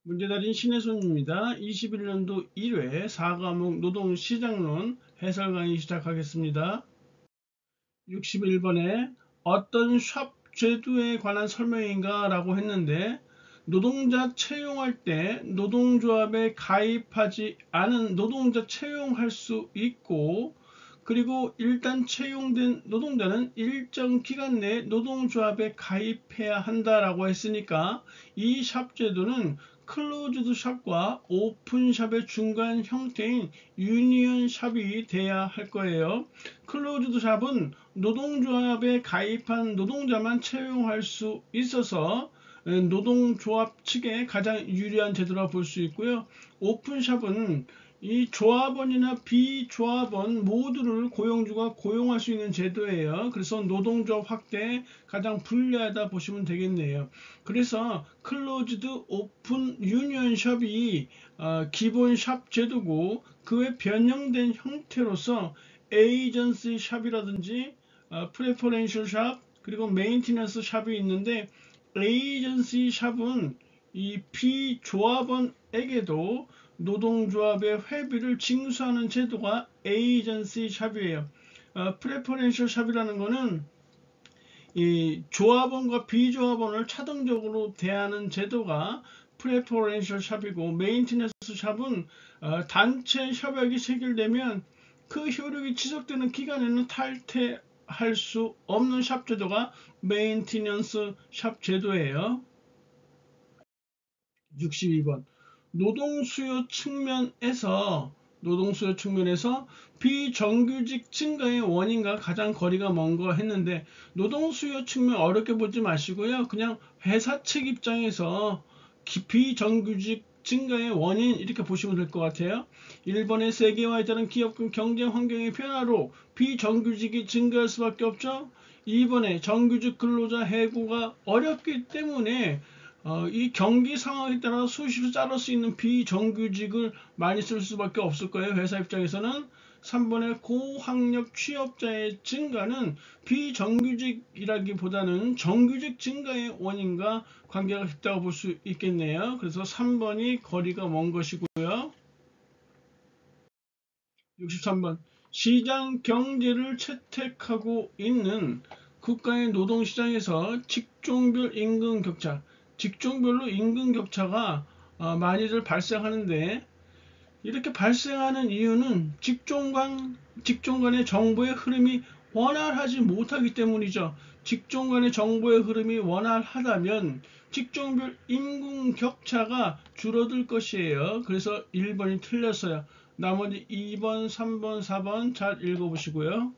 문제달인 신혜손입니다. 21년도 1회 4과목 노동시장론 해설 강의 시작하겠습니다. 61번에 어떤 샵 제도에 관한 설명인가 라고 했는데, 노동자 채용할 때 노동조합에 가입하지 않은 노동자 채용할 수 있고, 그리고 일단 채용된 노동자는 일정 기간 내에 노동조합에 가입해야 한다라고 했으니까 이 샵 제도는 클로즈드 샵과 오픈 샵의 중간 형태인 유니언 샵이 돼야 할 거예요. 클로즈드 샵은 노동조합에 가입한 노동자만 채용할 수 있어서 노동조합 측에 가장 유리한 제도라 볼 수 있고요. 오픈샵은 이 조합원이나 비조합원 모두를 고용주가 고용할 수 있는 제도예요. 그래서 노동조합 확대에 가장 불리하다 보시면 되겠네요. 그래서 클로즈드 오픈 유니언 샵이 기본 샵 제도고, 그 외 변형된 형태로서 에이전시 샵이라든지 프레퍼렌셜 샵, 그리고 메인티넌스 샵이 있는데, 에이전시 샵은 이 비조합원에게도 노동조합의 회비를 징수하는 제도가 에이전시 샵이에요. 프레퍼렌셜 샵이라는 거는 이 조합원과 비조합원을 차등적으로 대하는 제도가 프레퍼렌셜 샵이고, 메인티넌스 샵은 단체 협약이 체결되면 그 효력이 지속되는 기간에는 탈퇴할 수 없는 샵 제도가 메인티넌스 샵 제도예요. 62번 노동수요 측면에서 비정규직 증가의 원인과 가장 거리가 먼 거 했는데, 노동수요 측면 어렵게 보지 마시고요. 그냥 회사 측 입장에서 비정규직 증가의 원인 이렇게 보시면 될 것 같아요. 1번에 세계화에 따른 기업 간 경쟁 환경의 변화로 비정규직이 증가할 수밖에 없죠. 2번에 정규직 근로자 해고가 어렵기 때문에 이 경기 상황에 따라 수시로 자를 수 있는 비정규직을 많이 쓸 수밖에 없을 거예요. 회사 입장에서는. 3번의 고학력 취업자의 증가는 비정규직이라기보다는 정규직 증가의 원인과 관계가 있다고 볼 수 있겠네요. 그래서 3번이 거리가 먼 것이고요. 63번 시장 경제를 채택하고 있는 국가의 노동시장에서 직종별 임금 격차, 직종별로 임금 격차가 많이들 발생하는데, 이렇게 발생하는 이유는 직종 간의 정보의 흐름이 원활하지 못하기 때문이죠. 직종 간의 정보의 흐름이 원활하다면 직종별 임금 격차가 줄어들 것이에요. 그래서 1번이 틀렸어요. 나머지 2번, 3번, 4번 잘 읽어보시고요.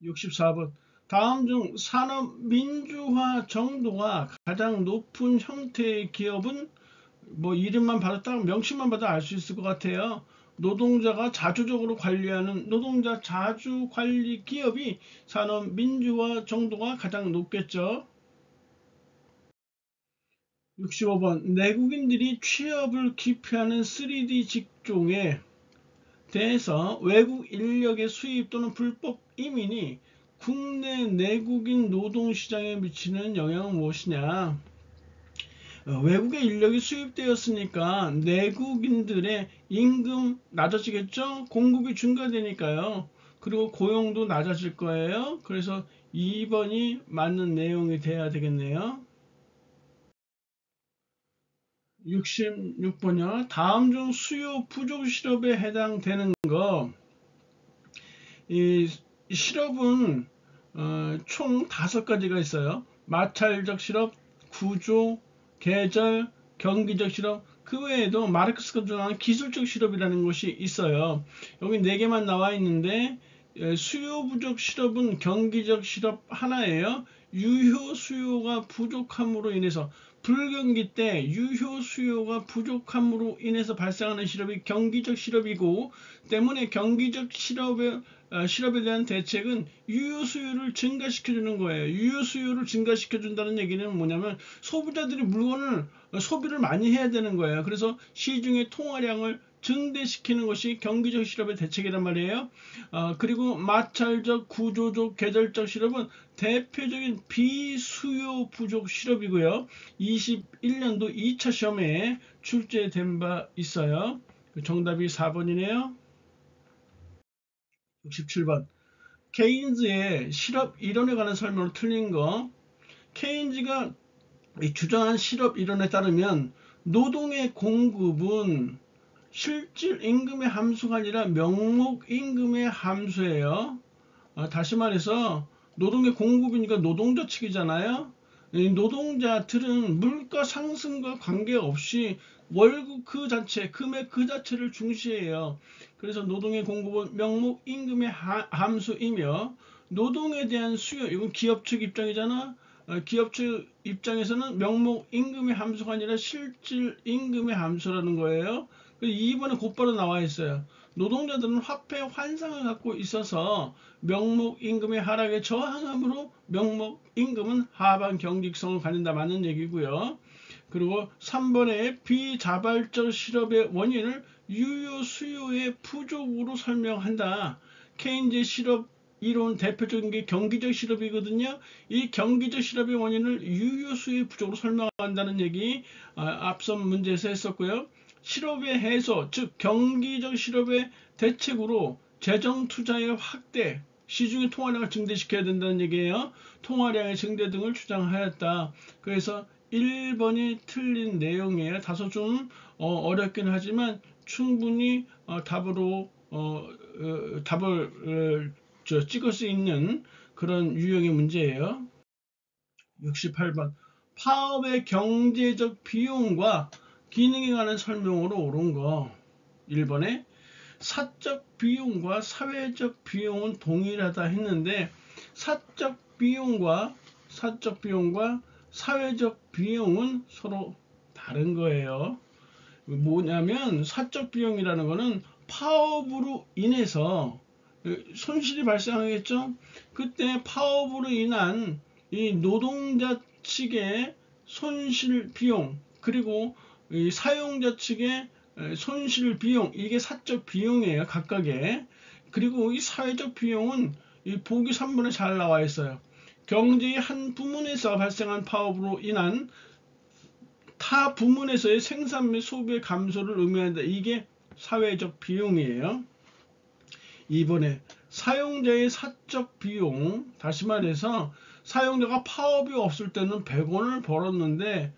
64번 다음 중 산업 민주화 정도가 가장 높은 형태의 기업은, 뭐 이름만 봐도 딱 명칭만 봐도 알 수 있을 것 같아요. 노동자가 자주적으로 관리하는 노동자 자주 관리 기업이 산업 민주화 정도가 가장 높겠죠. 65번 내국인들이 취업을 기피하는 3D 직종에 대해서 외국 인력의 수입 또는 불법 이민이 국내 내국인 노동시장에 미치는 영향은 무엇이냐. 외국의 인력이 수입되었으니까 내국인들의 임금 낮아지겠죠? 공급이 증가되니까요. 그리고 고용도 낮아질 거예요. 그래서 2번이 맞는 내용이 돼야 되겠네요. 66번이요. 다음 중 수요 부족 실업에 해당되는 거. 이 실업은 총 5가지가 있어요. 마찰적 실업, 구조, 계절, 경기적 실업, 그 외에도 마르크스가 주장하는 기술적 실업이라는 것이 있어요. 여기 4개만 나와 있는데, 수요 부족 실업은 경기적 실업 하나예요. 유효 수요가 부족함으로 인해서, 불경기 때 유효 수요가 부족함으로 인해서 발생하는 실업이 경기적 실업이고, 때문에 경기적 실업에 대한 대책은 유효 수요를 증가시켜주는 거예요. 유효 수요를 증가시켜준다는 얘기는 뭐냐면, 소비자들이 물건을 소비를 많이 해야 되는 거예요. 그래서 시중의 통화량을 증대시키는 것이 경기적 실업의 대책이란 말이에요. 그리고 마찰적, 구조적, 계절적 실업은 대표적인 비수요 부족 실업이고요. 21년도 2차 시험에 출제된 바 있어요. 정답이 4번이네요. 67번. 케인즈의 실업 이론에 관한 설명으로 틀린 거. 케인즈가 주장한 실업 이론에 따르면 노동의 공급은 실질 임금의 함수가 아니라 명목 임금의 함수예요. 다시 말해서 노동의 공급이니까 노동자 측이잖아요. 이 노동자들은 물가 상승과 관계없이 월급 그 자체, 금액 그 자체를 중시해요. 그래서 노동의 공급은 명목 임금의 함수이며 노동에 대한 수요, 이건 기업 측 입장이잖아. 기업 측 입장에서는 명목 임금의 함수가 아니라 실질 임금의 함수라는 거예요. 2번에 곧바로 나와 있어요. 노동자들은 화폐 환상을 갖고 있어서 명목 임금의 하락에 저항하므로 명목 임금은 하방 경직성을 갖는다, 맞는 얘기고요. 그리고 3번에 비자발적 실업의 원인을 유효 수요의 부족으로 설명한다. 케인즈의 실업 이론 대표적인 게 경기적 실업이거든요. 이 경기적 실업의 원인을 유효 수요의 부족으로 설명한다는 얘기 앞선 문제에서 했었고요. 실업의 해소, 즉 경기적 실업의 대책으로 재정 투자의 확대, 시중의 통화량을 증대시켜야 된다는 얘기예요. 통화량의 증대 등을 주장하였다. 그래서 1번이 틀린 내용이에요. 다소 좀 어렵긴 하지만 충분히 답을 찍을 수 있는 그런 유형의 문제예요. 68번. 파업의 경제적 비용과 기능에 관한 설명으로 옳은 거. 1번에 사적 비용과 사회적 비용은 동일하다 했는데 사적 비용과 사회적 비용은 서로 다른 거예요. 뭐냐면 사적 비용이라는 거는 파업으로 인해서 손실이 발생하겠죠. 그때 파업으로 인한 이 노동자 측의 손실 비용, 그리고 이 사용자 측의 손실 비용, 이게 사적 비용이에요, 각각의. 그리고 이 사회적 비용은 이 보기 3번에 잘 나와 있어요. 경제의 한 부문에서 발생한 파업으로 인한 타 부문에서의 생산 및 소비의 감소를 의미한다. 이게 사회적 비용이에요. 이번에 사용자의 사적 비용, 다시 말해서 사용자가 파업이 없을 때는 100원을 벌었는데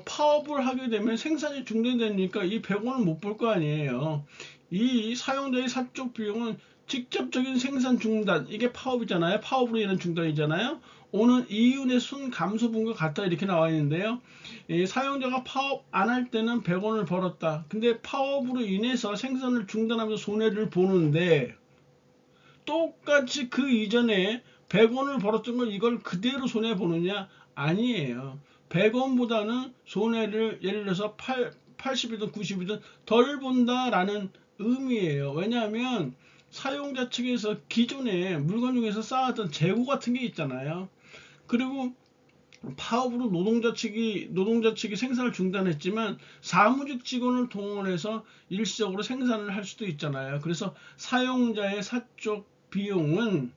파업을 하게 되면 생산이 중단되니까 이 100원을 못 벌 거 아니에요. 이 사용자의 사적 비용은 직접적인 생산 중단, 이게 파업이잖아요. 파업으로 인한 중단이잖아요. 오는 이윤의 순 감소분과 같다, 이렇게 나와 있는데요. 사용자가 파업 안 할 때는 100원을 벌었다. 근데 파업으로 인해서 생산을 중단하면서 손해를 보는데 똑같이 그 이전에 100원을 벌었던 걸 이걸 그대로 손해보느냐? 아니에요. 100원보다는 손해를 예를 들어서 80이든 90이든 덜 본다라는 의미예요. 왜냐하면 사용자 측에서 기존에 물건 중에서 쌓았던 재고 같은 게 있잖아요. 그리고 파업으로 노동자 측이 생산을 중단했지만 사무직 직원을 동원해서 일시적으로 생산을 할 수도 있잖아요. 그래서 사용자의 사적 비용은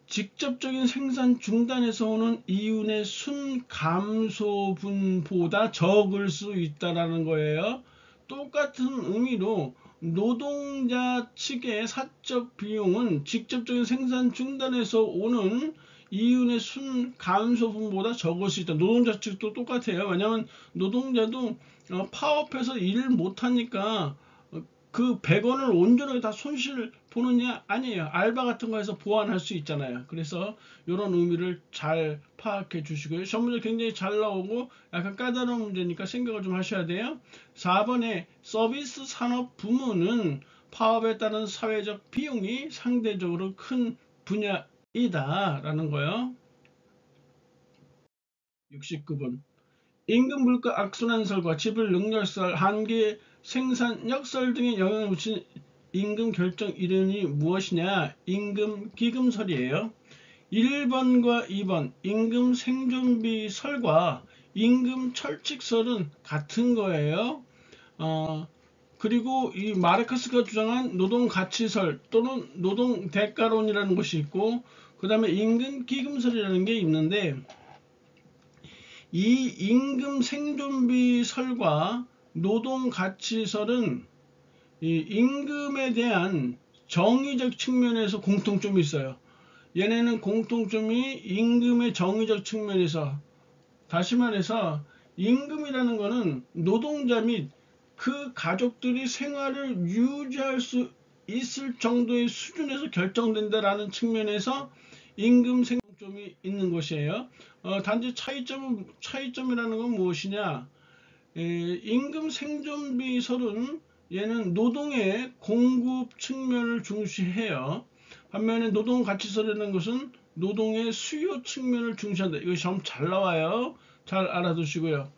직접적인 생산 중단에서 오는 이윤의 순 감소분보다 적을 수 있다라는 거예요. 똑같은 의미로 노동자 측의 사적 비용은 직접적인 생산 중단에서 오는 이윤의 순 감소분보다 적을 수 있다. 노동자 측도 똑같아요. 왜냐하면 노동자도 파업해서 일을 못하니까 그 100원을 온전하게 다 손실 보느냐? 아니에요. 알바 같은 거 해서 보완할 수 있잖아요. 그래서 이런 의미를 잘 파악해 주시고요. 시험 문제 굉장히 잘 나오고 약간 까다로운 문제니까 생각을 좀 하셔야 돼요. 4번에 서비스 산업 부문은 파업에 따른 사회적 비용이 상대적으로 큰 분야이다 라는 거예요. 69번. 임금 물가 악순환설과 지불 능력설, 한계 생산력설 등에 영향을 미치는 임금 결정 이론이 무엇이냐? 임금 기금설이에요. 1번과 2번 임금 생존비설과 임금 철칙설은 같은 거예요. 그리고 이 마르크스가 주장한 노동가치설 또는 노동대가론이라는 것이 있고, 그 다음에 임금기금설이라는 게 있는데, 이 임금생존비설과 노동가치설은 이 임금에 대한 정의적 측면에서 공통점이 있어요. 얘네는 공통점이 임금의 정의적 측면에서, 다시 말해서 임금이라는 것은 노동자 및 그 가족들이 생활을 유지할 수 있을 정도의 수준에서 결정된다라는 측면에서 임금 생존점이 있는 것이에요. 단지 차이점이라는 건 무엇이냐? 임금 생존비설은 얘는 노동의 공급 측면을 중시해요. 반면에 노동가치설이라는 것은 노동의 수요 측면을 중시한다. 이거 시험 잘 나와요. 잘 알아두시고요.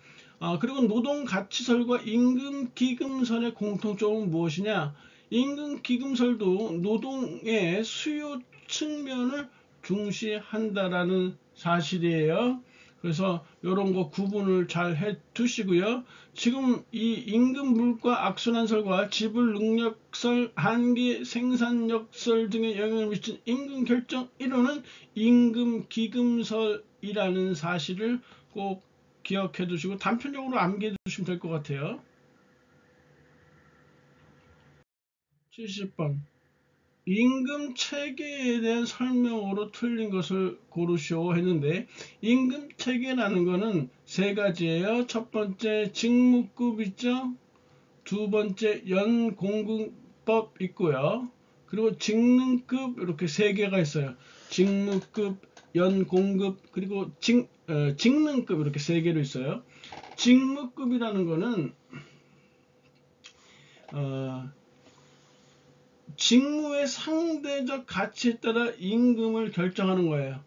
그리고 노동가치설과 임금기금설의 공통점은 무엇이냐? 임금기금설도 노동의 수요 측면을 중시한다라는 사실이에요. 그래서 이런 거 구분을 잘 해 두시고요. 지금 이 임금 물가 악순환설과 지불 능력설, 한계 생산력설 등의 영향을 미친 임금 결정 이론은 임금 기금설이라는 사실을 꼭 기억해 두시고 단편적으로 암기해 두시면 될 것 같아요. 70번. 임금 체계에 대한 설명으로 틀린 것을 고르시오 했는데, 임금 체계라는 것은 세 가지예요. 첫 번째 직무급 있죠. 두 번째 연공급법 있고요. 그리고 직능급 이렇게 세 개가 있어요. 직무급, 연공급, 그리고 직능급 이렇게 세 개로 있어요. 직무급이라는 것은 직무의 상대적 가치에 따라 임금을 결정하는 거예요.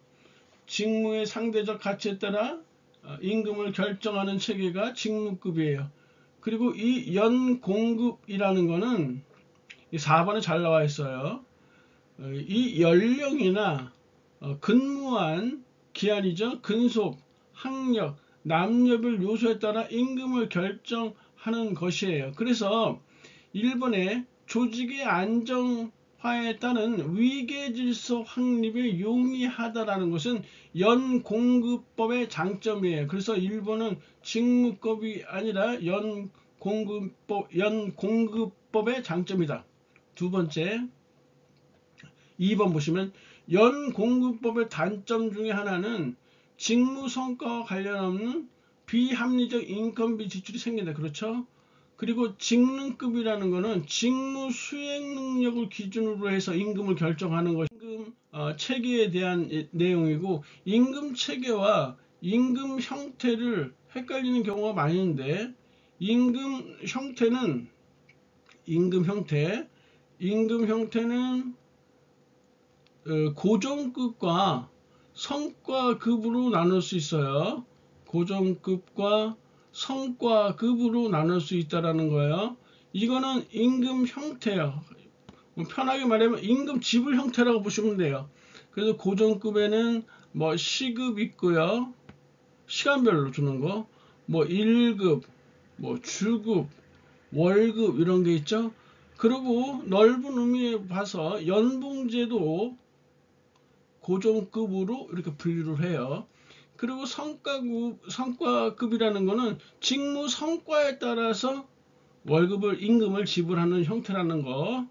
직무의 상대적 가치에 따라 임금을 결정하는 체계가 직무급이에요. 그리고 이 연공급이라는 거는 4번에 잘 나와 있어요. 이 연령이나 근무한 기한이죠. 근속, 학력, 남녀별 요소에 따라 임금을 결정하는 것이에요. 그래서 1번에 조직의 안정화에 따른 위계질서 확립에 용이하다라는 것은 연공급법의 장점이에요. 그래서 1번은 직무급이 아니라 연공급법의 장점이다. 두 번째, 2번 보시면 연공급법의 단점 중에 하나는 직무 성과와 관련 없는 비합리적 인건비 지출이 생긴다. 그렇죠? 그리고 직능급이라는 것은 직무 수행 능력을 기준으로 해서 임금을 결정하는 것이 임금 체계에 대한 내용이고, 임금 체계와 임금 형태를 헷갈리는 경우가 많이 있는데, 임금 형태는 고정급과 성과급으로 나눌 수 있어요. 고정급과 성과급으로 나눌 수 있다라는 거예요. 이거는 임금 형태예요. 편하게 말하면 임금 지불 형태라고 보시면 돼요. 그래서 고정급에는 뭐 시급 있고요. 시간별로 주는 거. 뭐 1급, 뭐 주급, 월급 이런 게 있죠. 그리고 넓은 의미에 봐서 연봉제도 고정급으로 이렇게 분류를 해요. 그리고 성과급이라는 것은 직무 성과에 따라서 임금을 지불하는 형태라는 거.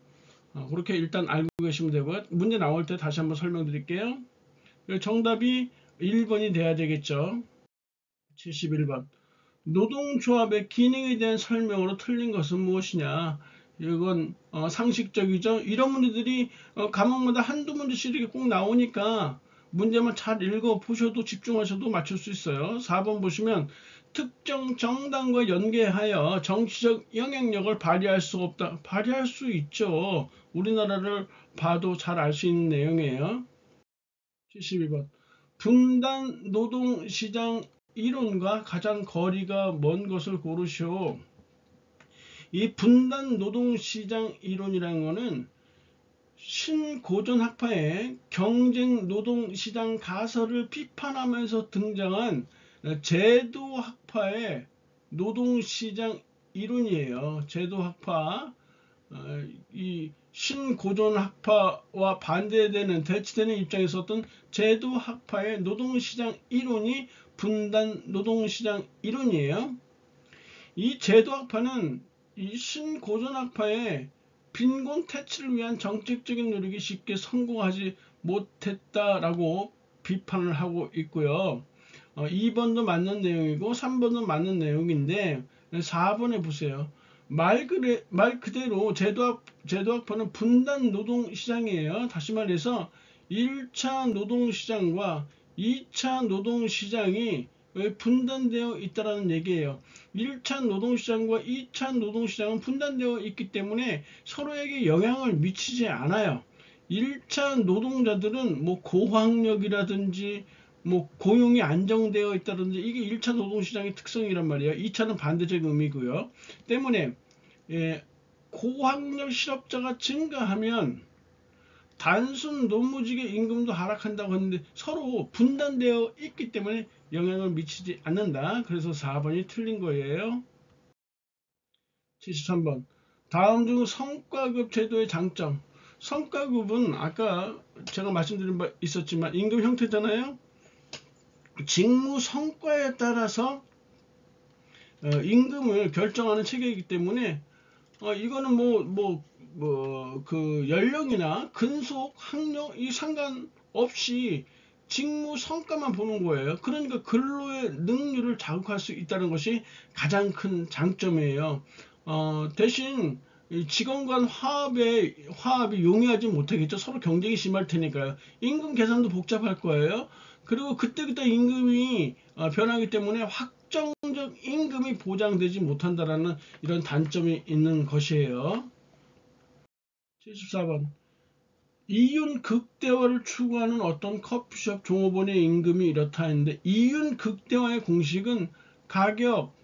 그렇게 일단 알고 계시면 되고요. 문제 나올 때 다시 한번 설명드릴게요. 정답이 1번이 돼야 되겠죠. 71번. 노동조합의 기능에 대한 설명으로 틀린 것은 무엇이냐? 이건 상식적이죠. 이런 문제들이 과목마다 한두 문제씩 이렇게 꼭 나오니까 문제만 잘 읽어보셔도 집중하셔도 맞출 수 있어요. 4번 보시면 특정 정당과 연계하여 정치적 영향력을 발휘할 수 없다. 발휘할 수 있죠. 우리나라를 봐도 잘 알 수 있는 내용이에요. 72번. 분단 노동시장 이론과 가장 거리가 먼 것을 고르시오. 이 분단 노동시장 이론이라는 것은 신고전 학파의 경쟁 노동시장 가설을 비판하면서 등장한 제도 학파의 노동시장 이론이에요. 제도학파, 이 신고전학파와 반대되는 대치되는 입장에서 어떤 제도학파의 노동시장 이론이 분단 노동시장 이론이에요. 이 제도학파는 이 신고전학파의 빈곤 퇴치를 위한 정책적인 노력이 쉽게 성공하지 못했다라고 비판을 하고 있고요. 2번도 맞는 내용이고 3번도 맞는 내용인데 4번에 보세요. 말 그대로 제도학파는 분단 노동시장이에요. 다시 말해서 1차 노동시장과 2차 노동시장이 분단되어 있다는 얘기예요. 1차 노동시장과 2차 노동시장은 분단되어 있기 때문에 서로에게 영향을 미치지 않아요. 1차 노동자들은 뭐 고학력이라든지 뭐 고용이 안정되어 있다든지 이게 1차 노동시장의 특성이란 말이에요. 2차는 반대적 의미고요. 때문에 고학력 실업자가 증가하면 단순 노무직의 임금도 하락한다고 했는데 서로 분단되어 있기 때문에 영향을 미치지 않는다. 그래서 4번이 틀린 거예요. 73번. 다음 중 성과급 제도의 장점. 성과급은 아까 제가 말씀드린 바 있었지만 임금 형태잖아요. 직무 성과에 따라서 임금을 결정하는 체계이기 때문에 이거는 그 연령이나 근속, 학력 이 상관없이 직무 성과만 보는 거예요. 그러니까 근로의 능률을 자극할 수 있다는 것이 가장 큰 장점이에요. 대신 직원 간 화합이 용이하지 못하겠죠. 서로 경쟁이 심할 테니까요. 임금 계산도 복잡할 거예요. 그리고 그때그때 임금이 변하기 때문에 확정적 임금이 보장되지 못한다라는 이런 단점이 있는 것이에요. 74번. 이윤 극대화를 추구하는 어떤 커피숍 종업원의 임금이 이렇다 했는데 이윤 극대화의 공식은 가격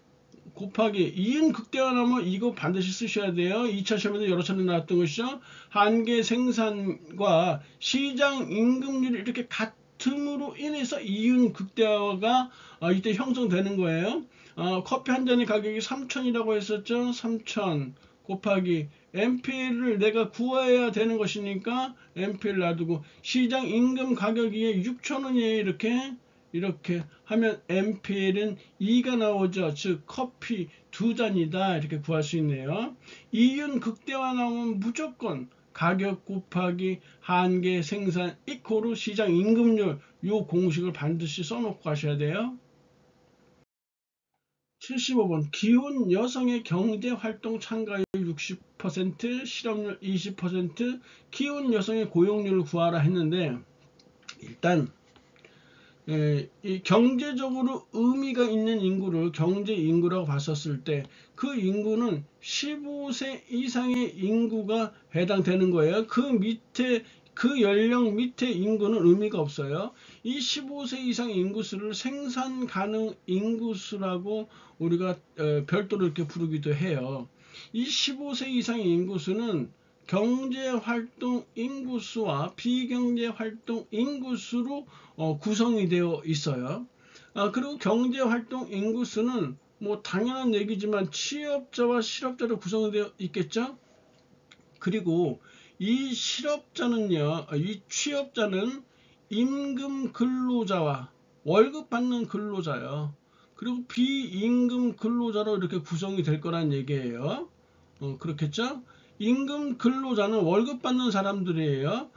곱하기 이윤 극대화 나오면 이거 반드시 쓰셔야 돼요. 2차 시험에도 여러 차례 나왔던 것이죠. 한계 생산과 시장 임금률이 이렇게 같음으로 인해서 이윤 극대화가 이때 형성되는 거예요. 커피 한 잔의 가격이 3,000이라고 했었죠. 3,000 곱하기 MP를 내가 구해야 되는 것이니까 MP를 놔두고 시장 임금 가격이 6,000원이에요. 이렇게 하면 MPL은 2가 나오죠. 즉 커피 2잔이다. 이렇게 구할 수 있네요. 이윤 극대화 나오면 무조건 가격 곱하기 한계 생산 이코로 시장 임금률 요 공식을 반드시 써놓고 가셔야 돼요. 75번. 기혼 여성의 경제활동 참가율 60%, 실업률 20%, 기혼 여성의 고용률을 구하라 했는데 일단 이 경제적으로 의미가 있는 인구를 경제 인구라고 봤었을 때 그 인구는 15세 이상의 인구가 해당되는 거예요. 그 연령 밑에 인구는 의미가 없어요. 이 15세 이상 인구수를 생산 가능 인구수라고 우리가 별도로 이렇게 부르기도 해요. 이 15세 이상의 인구수는 경제활동 인구수와 비경제활동 인구수로 구성이 되어 있어요. 그리고 경제활동 인구수는 뭐 당연한 얘기지만 취업자와 실업자로 구성되어 있겠죠. 그리고 이 취업자는 임금 근로자와 월급 받는 근로자요. 그리고 비임금 근로자로 이렇게 구성이 될 거란 얘기예요. 그렇겠죠? 임금 근로자는 월급 받는 사람들이에요.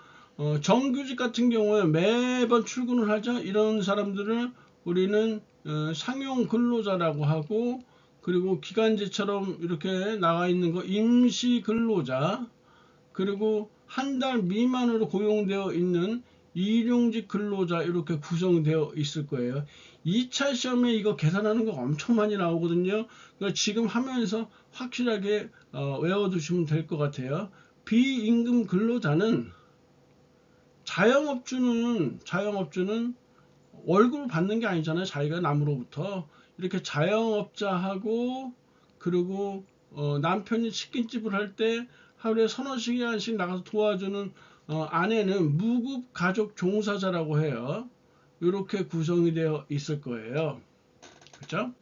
정규직 같은 경우에 매번 출근을 하죠. 이런 사람들을 우리는 상용 근로자라고 하고 그리고 기간제처럼 이렇게 나와 있는 거 임시 근로자 그리고 한 달 미만으로 고용되어 있는 일용직 근로자 이렇게 구성되어 있을 거예요. 2차 시험에 이거 계산하는 거 엄청 많이 나오거든요. 그러니까 지금 하면서 확실하게 외워두시면 될 것 같아요. 비임금 근로자는 자영업주는 월급을 받는 게 아니잖아요. 자기가 남으로부터 이렇게 자영업자하고 그리고 남편이 치킨집을 할 때 하루에 서너 시간씩 나가서 도와주는 아내는 무급 가족 종사자라고 해요. 이렇게 구성이 되어 있을 거예요. 그렇죠?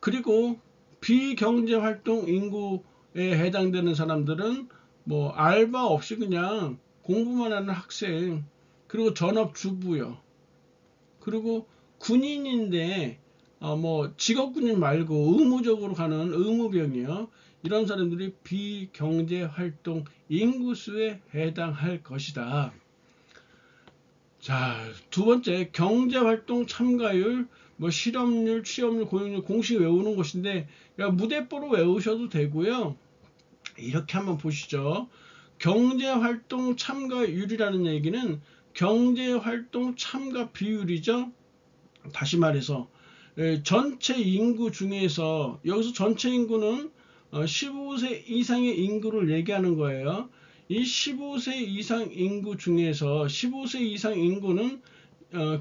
그리고 비경제활동 인구에 해당되는 사람들은 뭐 알바 없이 그냥 공부만 하는 학생, 그리고 전업주부요. 그리고 군인인데 뭐 직업군인 말고 의무적으로 가는 의무병이요. 이런 사람들이 비경제활동 인구수에 해당할 것이다. 자, 두 번째, 경제활동 참가율, 뭐 실업률, 취업률, 고용률 공식 외우는 것인데 무대뽀로 외우셔도 되고요. 이렇게 한번 보시죠. 경제활동 참가율이라는 얘기는 경제활동 참가 비율이죠. 다시 말해서 전체 인구 중에서, 여기서 전체 인구는 15세 이상의 인구를 얘기하는 거예요. 이 15세 이상 인구 중에서 15세 이상 인구는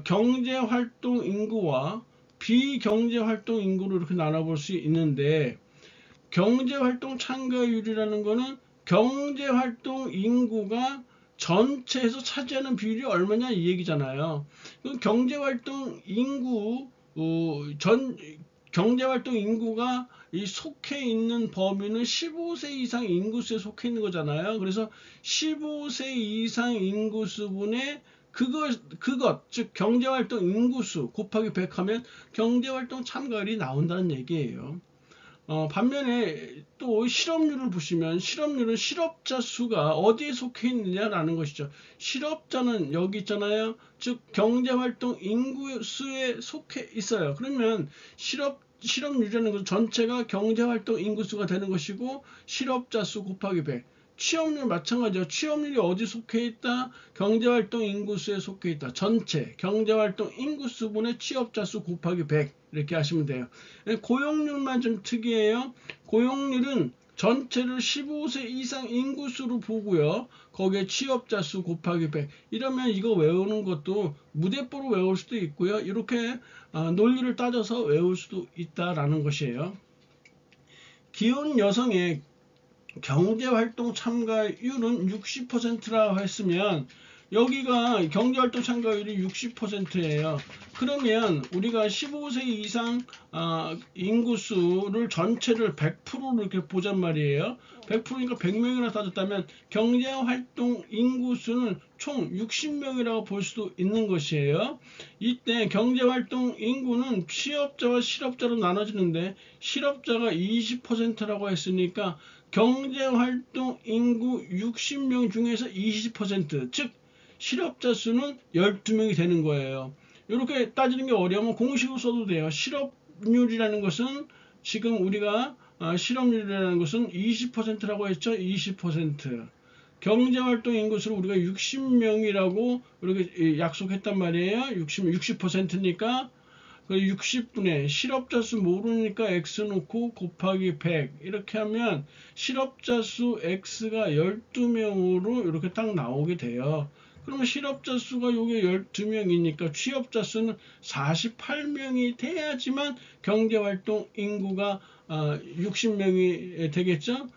경제활동 인구와 비경제활동 인구로 이렇게 나눠볼 수 있는데, 경제활동 참가율이라는 거는 경제활동 인구가 전체에서 차지하는 비율이 얼마냐 이 얘기잖아요. 경제활동 인구 경제활동 인구가 이 속해 있는 범위는 15세 이상 인구수에 속해 있는 거잖아요. 그래서 15세 이상 인구수분의 그것 즉 경제활동 인구수 곱하기 100 하면 경제활동 참가율이 나온다는 얘기예요. 반면에 또 실업률을 보시면 실업률은 실업자 수가 어디에 속해 있느냐라는 것이죠. 실업자는 여기 있잖아요. 즉 경제활동 인구수에 속해 있어요. 그러면 실업률이라는 것은 전체가 경제활동 인구수가 되는 것이고 실업자 수 곱하기 100. 취업률 마찬가지죠. 취업률이 어디 속해 있다? 경제활동 인구수에 속해 있다. 전체 경제활동 인구수분의 취업자 수 곱하기 100 이렇게 하시면 돼요. 고용률만 좀 특이해요. 고용률은 전체를 15세 이상 인구수로 보고요. 거기에 취업자 수 곱하기 100. 이러면 이거 외우는 것도 무대뽀로 외울 수도 있고요. 이렇게 논리를 따져서 외울 수도 있다라는 것이에요. 기혼 여성의 경제활동 참가율은 60%라고 했으면 여기가 경제활동 참가율이 60%예요. 그러면 우리가 15세 이상 인구수를 전체를 100%로 이렇게 보잔 말이에요. 100%니까 100명이나 따졌다면 경제활동 인구수는 총 60명이라고 볼 수도 있는 것이에요. 이때 경제활동 인구는 취업자와 실업자로 나눠지는데 실업자가 20%라고 했으니까 경제활동 인구 60명 중에서 20%, 즉 실업자 수는 12명이 되는 거예요. 이렇게 따지는 게 어려우면 공식으로 써도 돼요. 실업률이라는 것은 지금 우리가 실업률이라는 것은 20%라고 했죠. 20%. 경제활동 인구수를 우리가 60명이라고 이렇게 약속했단 말이에요. 60%니까 60분의 실업자 수 모르니까 x 놓고 곱하기 100 이렇게 하면 실업자 수 x가 12명으로 이렇게 딱 나오게 돼요. 그러면 실업자 수가 요게 12명이니까 취업자 수는 48명이 돼야지만 경제활동 인구가 60명이 되겠죠.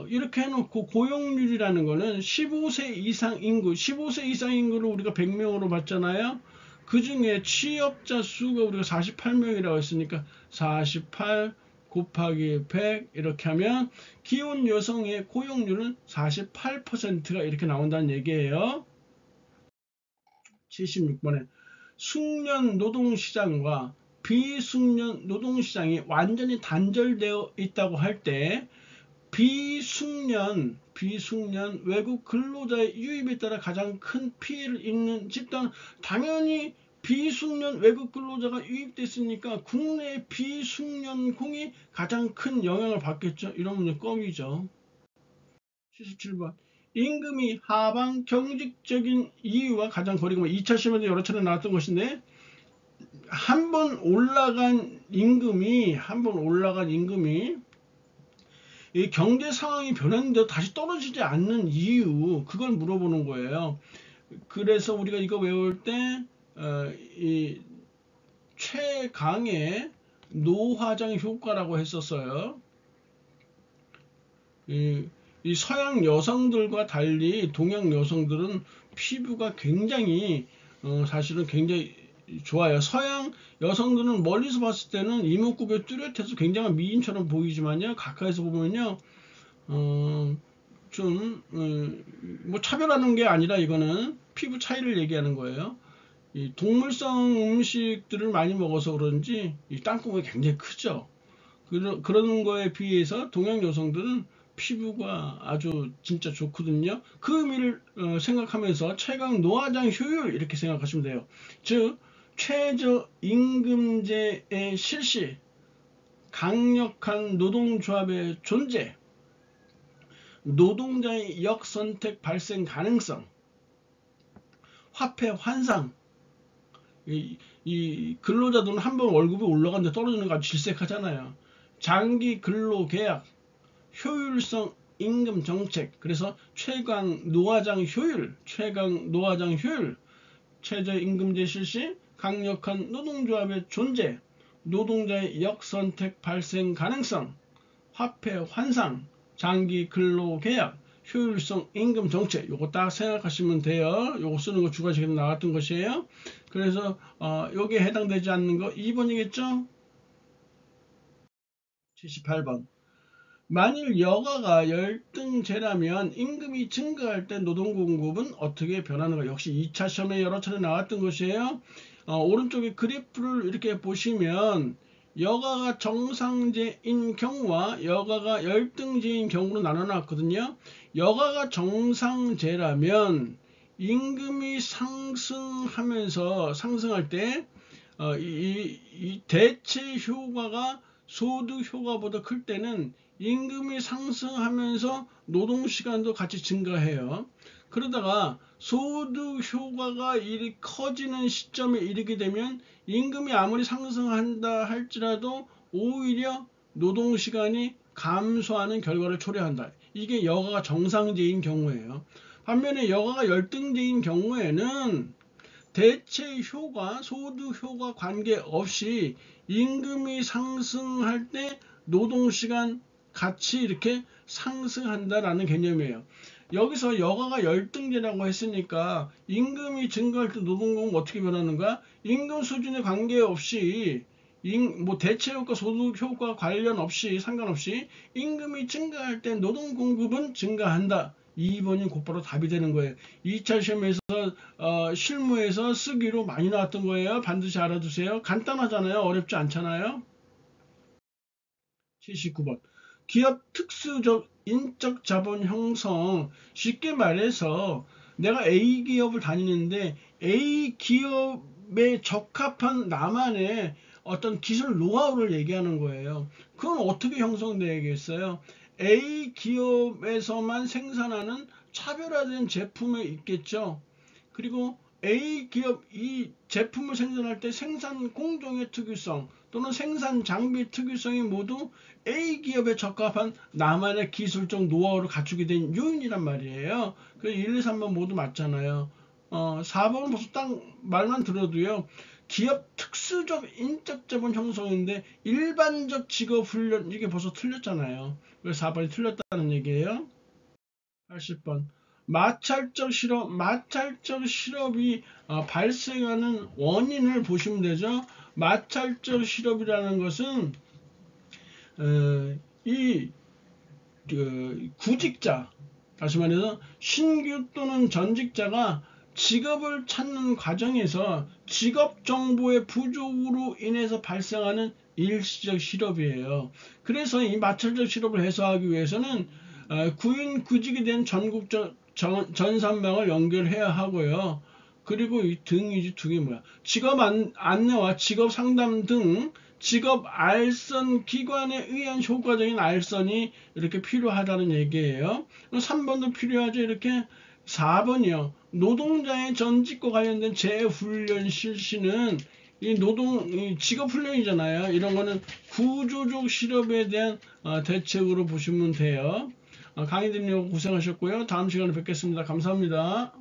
이렇게 해놓고 고용률이라는 거는 15세 이상 인구, 15세 이상 인구를 우리가 100명으로 봤잖아요. 그 중에 취업자 수가 우리가 48명이라고 했으니까 48 곱하기 100 이렇게 하면 기혼 여성의 고용률은 48%가 이렇게 나온다는 얘기예요. 76번에 숙련 노동시장과 비숙련 노동시장이 완전히 단절되어 있다고 할 때 비숙련 외국 근로자의 유입에 따라 가장 큰 피해를 입는 집단, 당연히 비숙련 외국 근로자가 유입됐으니까 국내 비숙련공이 가장 큰 영향을 받겠죠. 이러면 껌이죠. 77번 임금이 하방 경직적인 이유와 가장 거리가 2차 시험에도 여러 차례 나왔던 것인데 한 번 올라간 임금이 이 경제 상황이 변했는데 다시 떨어지지 않는 이유, 그걸 물어보는 거예요. 그래서 우리가 이거 외울 때 이 최강의 노화장 효과라고 했었어요. 이 서양 여성들과 달리 동양 여성들은 피부가 굉장히 사실은 굉장히 좋아요. 서양 여성들은 멀리서 봤을 때는 이목구비 뚜렷해서 굉장한 미인처럼 보이지만요, 가까이서 보면요, 뭐 차별하는 게 아니라 이거는 피부 차이를 얘기하는 거예요. 이 동물성 음식들을 많이 먹어서 그런지 이 땅콩이 굉장히 크죠. 그런 거에 비해서 동양 여성들은 피부가 아주 진짜 좋거든요. 그 의미를 생각하면서 최강 노화장 효율 이렇게 생각하시면 돼요. 즉 최저임금제의 실시, 강력한 노동조합의 존재, 노동자의 역선택 발생 가능성, 화폐 환상. 이 근로자들은 한번 월급이 올라갔는데 떨어지는 거 아주 질색하잖아요. 장기 근로 계약, 효율성 임금 정책, 그래서 최강 노화장 효율, 최저임금제 실시, 강력한 노동조합의 존재, 노동자의 역선택 발생 가능성, 화폐 환상, 장기 근로 계약, 효율성 임금 정책, 요거 딱 생각하시면 돼요. 요거 쓰는 거 주간 시간에 나왔던 것이에요. 그래서 여기에 해당되지 않는 거 2번이겠죠? 78번. 만일 여가가 열등제라면 임금이 증가할 때 노동공급은 어떻게 변하는가? 역시 2차 시험에 여러 차례 나왔던 것이에요. 오른쪽에 그래프를 이렇게 보시면 여가가 정상제인 경우와 여가가 열등제인 경우로 나눠놨거든요. 여가가 정상제라면 임금이 상승할 때 이 대체 효과가 소득 효과보다 클 때는 임금이 상승하면서 노동시간도 같이 증가해요. 그러다가 소득 효과가 커지는 시점에 이르게 되면 임금이 아무리 상승한다 할지라도 오히려 노동시간이 감소하는 결과를 초래한다. 이게 여가가 정상제인 경우예요. 반면에 여가가 열등제인 경우에는 대체 효과, 소득 효과 관계없이 임금이 상승할 때 노동시간 같이 이렇게 상승한다라는 개념이에요. 여기서 여가가 열등제라고 했으니까 임금이 증가할 때 노동공급은 어떻게 변하는가? 임금 수준에 관계없이 뭐 대체 효과, 소득 효과 관련 없이 상관없이 임금이 증가할 때 노동공급은 증가한다. 2번이 곧바로 답이 되는 거예요. 2차 시험에서 실무에서 쓰기로 많이 나왔던 거예요. 반드시 알아두세요. 간단하잖아요. 어렵지 않잖아요. 79번. 기업 특수적 인적 자본 형성. 쉽게 말해서 내가 A 기업을 다니는데 A 기업에 적합한 나만의 어떤 기술 노하우를 얘기하는 거예요. 그건 어떻게 형성되겠어요? A 기업에서만 생산하는 차별화된 제품이 있겠죠. 그리고 A 기업 이 제품을 생산할 때 생산 공정의 특유성 또는 생산 장비 특유성이 모두 A 기업에 적합한 나만의 기술적 노하우를 갖추게 된 요인이란 말이에요. 그 1, 2, 3번 모두 맞잖아요. 4번은 벌써 딱 말만 들어도요. 기업 특수적 인적 자본 형성인데 일반적 직업 훈련 이게 벌써 틀렸잖아요. 그래서 4번이 틀렸다는 얘기예요. 80번. 마찰적 실업이 발생하는 원인을 보시면 되죠. 마찰적 실업이라는 것은 이 구직자, 다시 말해서 신규 또는 전직자가 직업을 찾는 과정에서 직업 정보의 부족으로 인해서 발생하는 일시적 실업이에요. 그래서 이 마찰적 실업을 해소하기 위해서는 구인 구직에 대한 전국적 전산망을 연결해야 하고요. 그리고 이 등이 뭐야? 직업 안내와 직업 상담 등 직업 알선 기관에 의한 효과적인 알선이 이렇게 필요하다는 얘기예요. 3번도 필요하죠. 이렇게 4번이요. 노동자의 전직과 관련된 재훈련 실시는 이 직업 훈련이잖아요. 이런 거는 구조적 실업에 대한 대책으로 보시면 돼요. 강의 듣느라고 고생하셨고요. 다음 시간에 뵙겠습니다. 감사합니다.